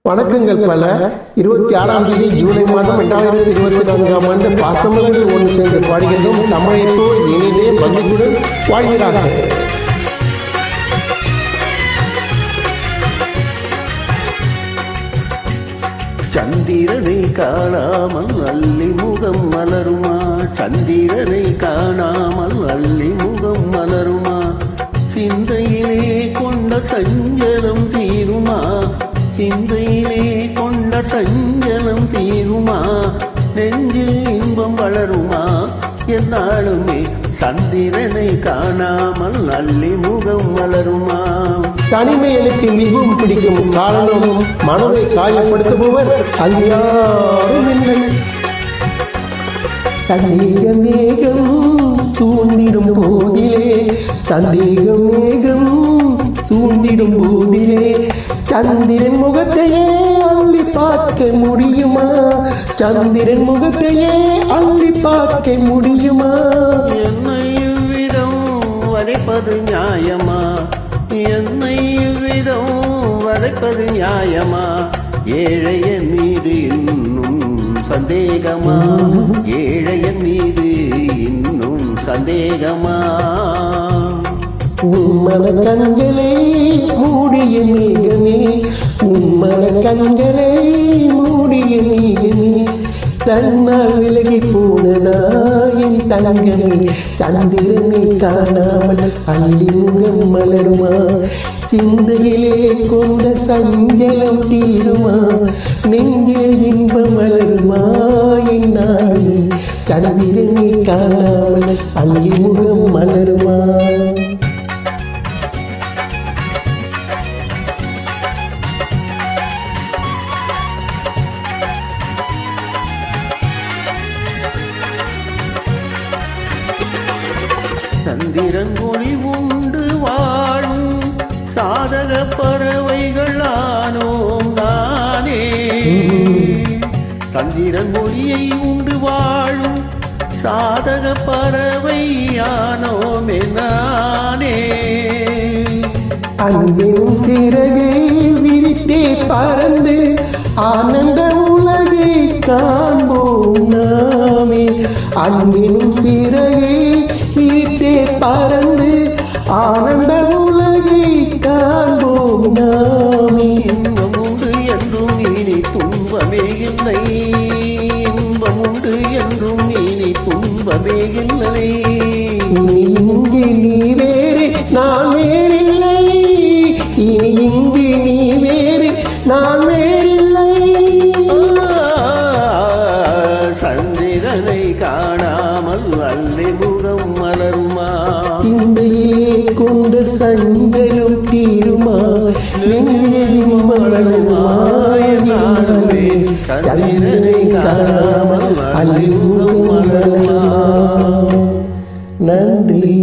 வணக்கங்கள் பல 26ஆம் தேதி ஜூலை மாதம் 2024ஆம் ஆண்டு பாசமலர்கள் ஒன்று சேர்ந்து பாடுகின்றோம். தமிழைப்போ இனிதே பங்குடன் வாழ்கிறார்கள். சந்திரனை காணாமல் அள்ளி முகம் மலருமா, சந்திரனை காணாமல் அள்ளி முகம் மலருமா, சிந்தையிலே கொண்ட சஞ்சலம் தீருமா, சிந்தையிலே கொண்ட சஞ்சலம் தீருமா, நெஞ்சில் இன்பம் வளருமா, என்னாலுமே சந்திரனை காணாமல் அள்ளி முகம் மலருமா. தனிமை எனக்கு மிகவும் பிடிக்கும். காரணம் மனதை காயப்படுத்துபவர் அங்கு யாரும் இல்லை. சந்தேக மேகம் சூழ்ந்திடும் போதிலே, சந்தேக மேகம் சூழ்ந்திடும் போதிலே, சந்திரன் முகத்தையே அள்ளி பார்க்க முடியுமா, சந்திரன் முகத்தையே அள்ளி பார்க்க முடியுமா. என்னை இவ்விதம் வதைப்பது நியாயமா, என்னை இவ்விதம் வதைப்பது நியாயமா, ஏழையன் மீது இன்னும் சந்தேகமா, ஏழையன் மீது இன்னும் சந்தேகமா. உம்மன கண்களை மூடிய மேகமே, உம்மன கண்களை மூடிய மேகமே, தன்னால் விலகி போனதா என் தங்கமே, சந்திரனை காணாமல் அள்ளி முகம் மலருமா, சிந்தையிலே கொண்ட சஞ்சலம் தீருமா, நெஞ்சில் இன்பம் மலருமா, என்னாலே சந்திரனை காணாமல் அள்ளி முகம் மலருமா. சந்திரன் ஒளி உண்டு வாழும் சாதக பறவைகளானோம் நானே, சந்திரன் ஒளியை உண்டு வாழும் சாதக பறவையானோமே நானே. அன்பும் சிறகை விரித்தே பறந்து ஆனந்த உலகை காண்போம் நாமே, அன்பினும் சிறகை விரித்தே பறந்து ஆனந்த உலகை காண்போம் நாமே. இன்பம் உண்டு என்றும் இனி துன்பமே இல்லை, இன்பம் உண்டு என்றும் இனி துன்பமே இல்லை. இனி இங்கு நீ வேறு நான் வேறில்லை, இனி இங்கு நீ வேறு நான் வேறில்லை. சந்திரனை காணாமல் அள்ளி முகம் மலருமா, சிந்தையிலே கொண்ட சஞ்சலம் தீருமா, நெஞ்சில் மலருமா, சந்திரனை காணாமல் அள்ளி முகம் மலருமா. நன்றி.